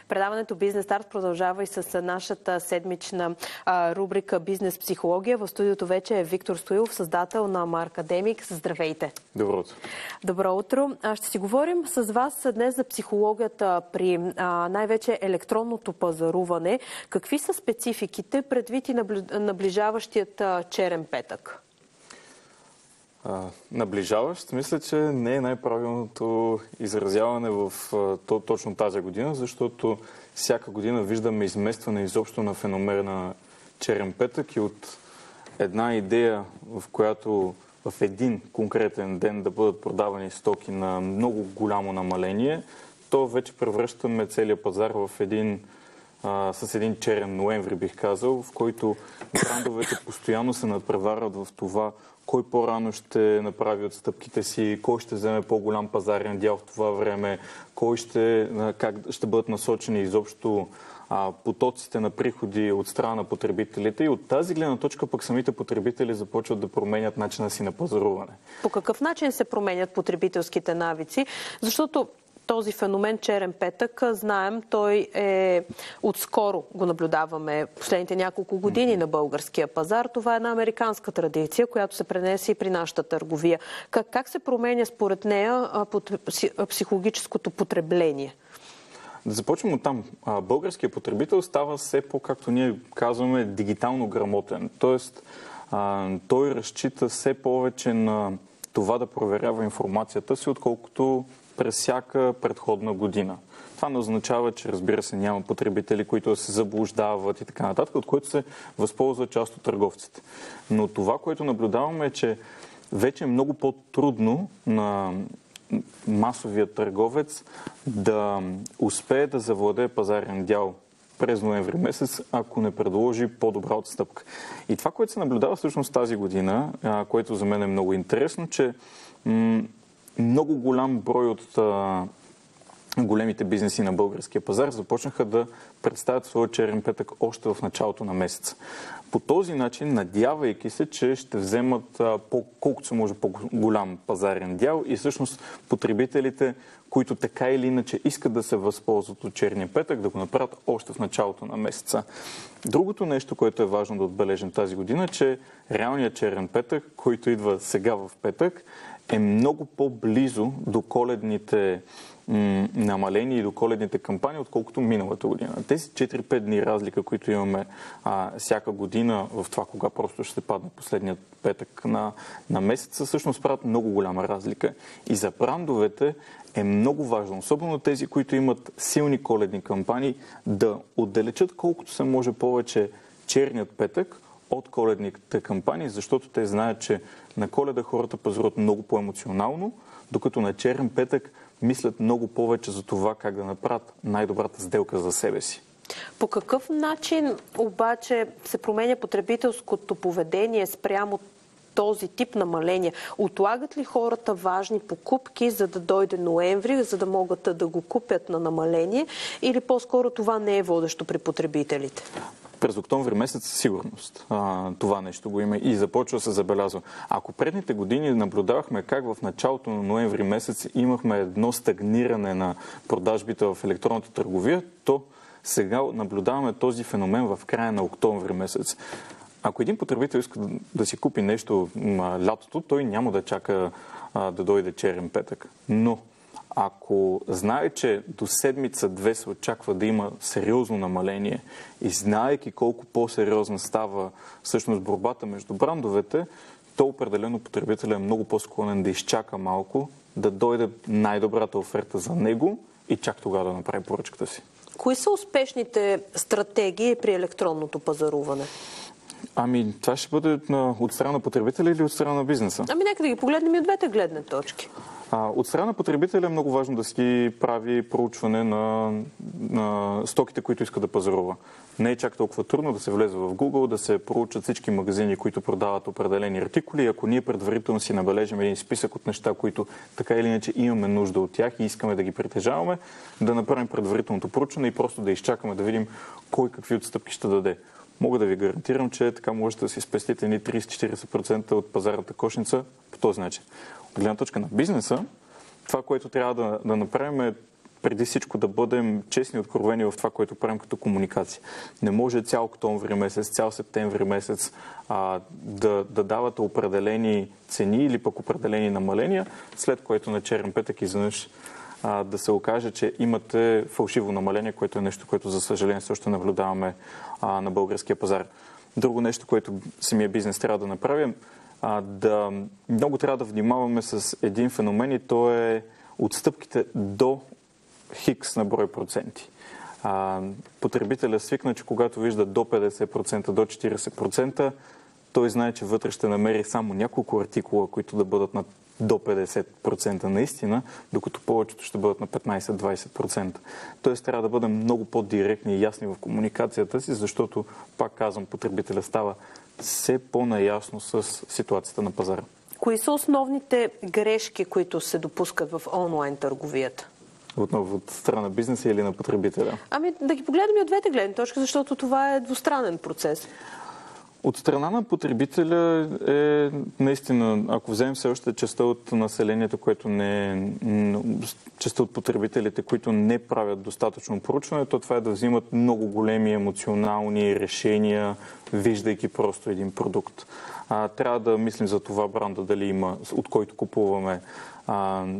Предаването Бизнес Старт продължава и с нашата седмична рубрика Бизнес психология. В студиото вече е Виктор Стоилов, създател на Маркадемик. Здравейте! Добро утро! Добро утро! Ще си говорим с вас днес за психологията при най-вече електронното пазаруване. Какви са спецификите предвид и наближаващият черен петък? Наближаващ, мисля, че не е най-правилното изразяване в точно тази година, защото всяка година виждаме изместване изобщо на феномена черен петък и от една идея, в която в един конкретен ден да бъдат продавани стоки на много голямо намаление, то вече превръщаме целият пазар в с един черен ноември, бих казал, в който брандовете постоянно се надпреварват в това кой по-рано ще направи отстъпките си, кой ще вземе по-голям пазарен дял в това време, как ще бъдат насочени изобщо потоците на приходи от страна на потребителите. И от тази гледна точка пък самите потребители започват да променят начина си на пазаруване. По какъв начин се променят потребителските навици? Защото този феномен черен петък, знаем, той е отскоро го наблюдаваме последните няколко години на българския пазар. Това е една американска традиция, която се пренесе и при нашата търговия. Как се променя според нея психологическото потребление? Да започнем от там. Българският потребител става все както ние казваме, дигитално грамотен. Тоест, той разчита все повече на това да проверява информацията си, отколкото през всяка предходна година. Това не означава, че разбира се няма потребители, които се заблуждават и така нататък, от което се възползва част от търговците. Но това, което наблюдаваме е, че вече е много по-трудно на масовия търговец да успее да завладее пазарен дял през ноември месец, ако не предложи по-добра отстъпка. И това, което се наблюдава всъщност тази година, което за мен е много интересно, че много голям брой от големите бизнеси на българския пазар започнаха да представят своя черен петък още в началото на месеца. По този начин, надявайки се, че ще вземат колкото се може по-голям пазарен дял и всъщност потребителите, които така или иначе искат да се възползват от черния петък, да го направят още в началото на месеца. Другото нещо, което е важно да отбележим тази година, че реалният черен петък, който идва сега в петък, е много по-близо до коледните намаления и до коледните кампании, отколкото миналата година. Тези 4-5 дни разлика, които имаме всяка година в това, кога просто ще падне последният петък на месеца, всъщност правят много голяма разлика. И за брандовете е много важно, особено тези, които имат силни коледни кампании, да отдалечат колкото се може повече черният петък от коледните кампании, защото те знаят, че на Коледа хората пазаруват много по-емоционално, докато на черен петък мислят много повече за това как да направят най-добрата сделка за себе си. По какъв начин обаче се променя потребителското поведение спрямо този тип намаления? Отлагат ли хората важни покупки, за да дойде ноември, за да могат да го купят на намаление, или по-скоро това не е водещо при потребителите? През октомври месец със сигурност това нещо го има и започва да се забелязва. Ако предните години наблюдавахме как в началото на ноември месец имахме едно стагниране на продажбите в електронната търговия, то сега наблюдаваме този феномен в края на октомври месец. Ако един потребител иска да си купи нещо лятото, той няма да чака да дойде черен петък. Но ако знае, че до седмица-две се очаква да има сериозно намаление и знаейки колко по-сериозна става всъщност борбата между брандовете, то определено потребителят е много по-склонен да изчака малко, да дойде най-добрата оферта за него и чак тогава да направи поръчката си. Кои са успешните стратегии при електронното пазаруване? Това ще бъде от страна на потребителя или от страна на бизнеса? Нека да ги погледнем и от двете гледни точки. От страна на потребителя е много важно да си прави проучване на стоките, които иска да пазарува. Не е чак толкова трудно да се влезе в Google, да се проучат всички магазини, които продават определени артикули. Ако ние предварително си набележим един списък от неща, които така или иначе имаме нужда от тях и искаме да ги притежаваме, да направим предварителното проучване и просто да изчакаме да видим кой какви отстъпки ще даде. Мога да ви гарантирам, че така можете да си спестите ни 30-40% от пазарната кошница по този начин. От гледна точка на бизнеса, това, което трябва да направим е преди всичко да бъдем честни и откровени в това, което правим като комуникация. Не може цял октомври месец, цял септември месец да давате определени цени или пък определени намаления, след което на черен петък изведнъж да се окаже, че имате фалшиво намаление, което е нещо, което за съжаление също наблюдаваме на българския пазар. Друго нещо, което самия бизнес трябва да направим, много трябва да внимаваме с един феномен и то е отстъпките до хикс на брой проценти. Потребителя свикна, че когато вижда до 50%, до 40%, той знае, че вътре ще намери само няколко артикула, които да бъдат на до 50% наистина, докато повечето ще бъдат на 15-20%. Тоест трябва да бъдем много по-директни и ясни в комуникацията си, защото, пак казвам, потребителя става все по-наясно с ситуацията на пазара. Кои са основните грешки, които се допускат в онлайн търговията? Отново от страна на бизнеса или на потребителя? Да ги погледнем и от двете гледни точки, защото това е двустранен процес. От страна на потребителя е наистина, ако вземем все още частта от населението, което частта от потребителите, които не правят достатъчно проучване, то това е да взимат много големи емоционални решения, виждайки просто един продукт. Трябва да мислим за това бранда, дали има, от който купуваме,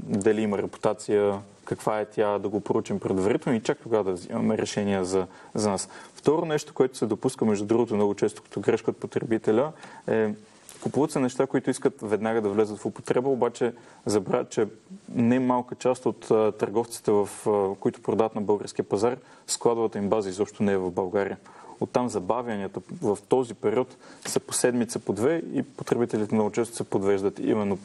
дали има репутация, каква е тя, да го проучим предварително и чак тогава да взимаме решения за нас. Второ нещо, което се допуска, между другото, много често като грешка от потребителя, е купуват се неща, които искат веднага да влезат в употреба, обаче забравят, че не малка част от търговците, които продават на българския пазар, складовата им база изобщо не е в България. Оттам забавянията в този период са по седмица, по две и потребителите много често се подвеждат именно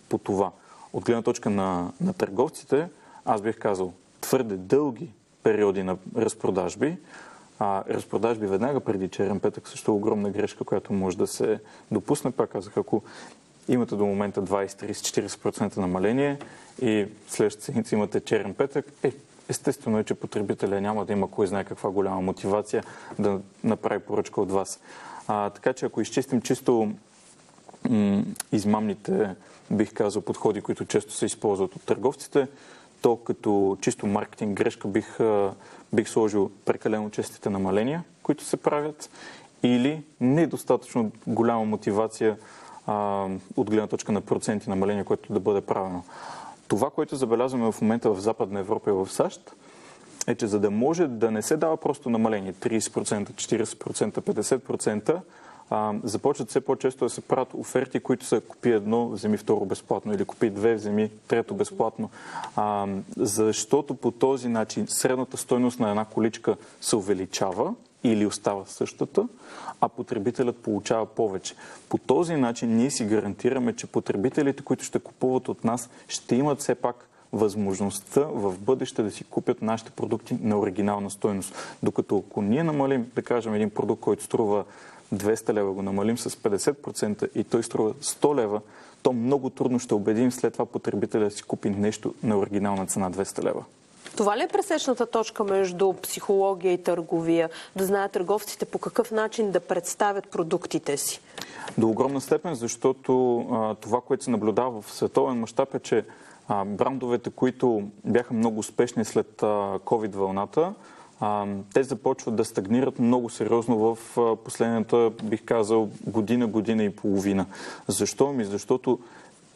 по това. От гледна точка на търговците, аз бих казал, твърде дълги периоди на разпродажби. Разпродажби веднага преди черен петък също е огромна грешка, която може да се допусне. Пак казах, ако имате до момента 20, 30, 40% намаление и следващата седмица имате черен петък, естествено е, че потребителя няма да има кой знае каква голяма мотивация да направи поръчка от вас. Така че ако изчистим чисто измамните, бих казал, подходи, които често се използват от търговците, то като чисто маркетинг грешка бих сложил прекалено честите намаления, които се правят, или недостатъчно голяма мотивация от гледна точка на проценти намаления, което да бъде правено. Това, което забелязваме в момента в Западна Европа и в САЩ, е, че за да може да не се дава просто намаление 30%, 40%, 50%, започват все по-често да се правят оферти, които са купи едно, вземи второ безплатно или купи две, вземи трето безплатно. Защото по този начин средната стойност на една количка се увеличава или остава същата, а потребителят получава повече. По този начин ние си гарантираме, че потребителите, които ще купуват от нас, ще имат все пак възможността в бъдеще да си купят нашите продукти на оригинална стойност. Докато ако ние намалим, да кажем, един продукт, който струва 200 лева, го намалим с 50% и той струва 100 лева, то много трудно ще убедим след това потребителя да си купи нещо на оригинална цена 200 лева. Това ли е пресечната точка между психология и търговия? Да знаят търговците по какъв начин да представят продуктите си? До огромна степен, защото това, което се наблюдава в световен мащаб е, че брандовете, които бяха много успешни след COVID вълната, те започват да стагнират много сериозно в последната, бих казал, година и половина. Защо? Защото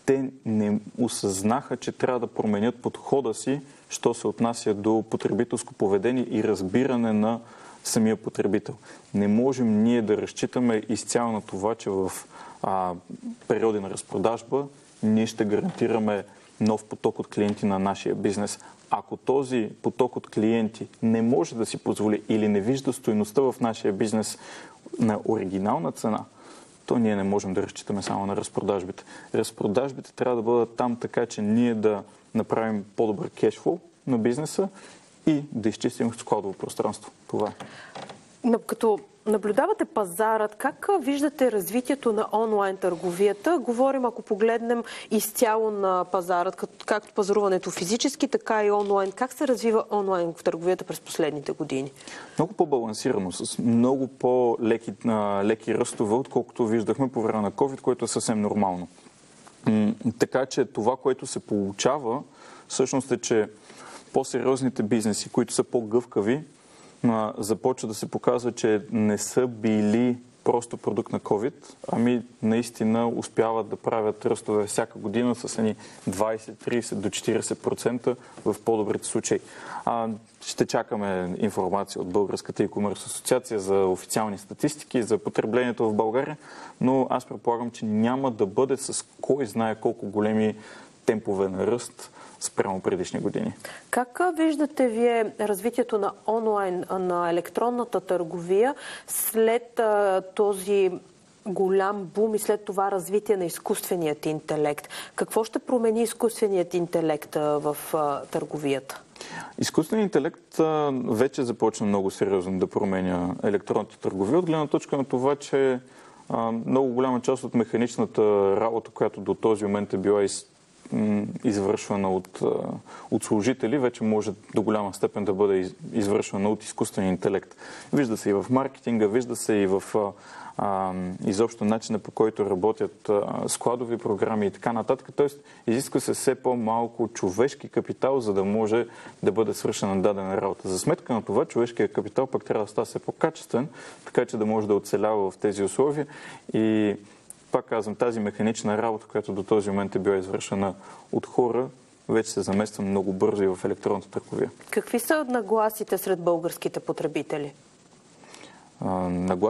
те не осъзнаха, че трябва да променят подхода си, що се отнася до потребителско поведение и разбиране на самия потребител. Не можем ние да разчитаме изцяло на това, че в периоди на разпродажба ние ще гарантираме нов поток от клиенти на нашия бизнес. Ако този поток от клиенти не може да си позволи или не вижда стойността в нашия бизнес на оригинална цена, то ние не можем да разчитаме само на разпродажбите. Разпродажбите трябва да бъдат там така, че ние да направим по-добър кешфлоу на бизнеса и да изчистим складово пространство. Това е. Като наблюдавате пазарът, как виждате развитието на онлайн търговията? Говорим, ако погледнем изцяло на пазарът, както пазаруването физически, така и онлайн. Как се развива онлайн в търговията през последните години? Много по-балансирано, с много по-леки ръстове, отколкото виждахме по време на COVID, което е съвсем нормално. Така че това, което се получава, всъщност е, че по-сериозните бизнеси, които са по-гъвкави, започва да се показва, че не са били просто продукт на COVID, ами наистина успяват да правят ръстове всяка година с едни 20, 30 до 40% в по-добрите случаи. Ще чакаме информация от Българската e-commerce асоциация за официални статистики за потреблението в България, но аз предполагам, че няма да бъде с кой знае колко големи темпове на ръст спрямо предишни години. Как виждате вие развитието на онлайн, на електронната търговия след този голям бум и след това развитие на изкуственият интелект? Какво ще промени изкуственият интелект в търговията? Изкуственият интелект вече започна много сериозно да променя електронната търговия от гледна точка на това, че много голяма част от механичната работа, която до този момент е била извършвана от служители, вече може до голяма степен да бъде извършвана от изкуствения интелект. Вижда се и в маркетинга, вижда се и в изобщо начина, по който работят складови програми и така нататък. Тоест, изисква се все по-малко човешки капитал, за да може да бъде свършена дадена работа. За сметка на това, човешкият капитал пък трябва да става все по-качествен, така че да може да оцелява в тези условия. И пак казвам, тази механична работа, която до този момент е била извършена от хора, вече се замества много бързо и в електронната търговия. Какви са нагласите сред българските потребители?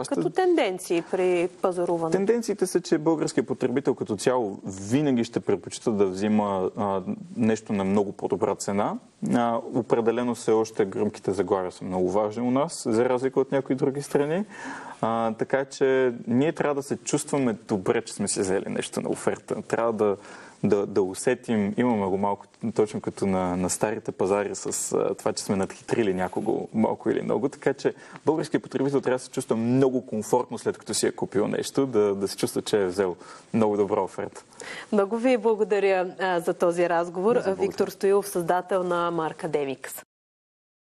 Като тенденции при пазаруване? Тенденциите са, че българският потребител като цяло винаги ще предпочита да взима нещо на много по-добра цена. Определено все още гръмките заглавия са много важни у нас, за разлика от някои други страни. Така че ние трябва да се чувстваме добре, че сме си взели нещо на оферта. Трябва да усетим, имаме го малко точно като на старите пазари с това, че сме надхитрили някого малко или много, така че българският потребител трябва да се чувства много комфортно след като си е купил нещо, да се чувства, че е взел много добра оферта. Много ви благодаря за този разговор. Виктор Стоилов, създател на Маркадемикс.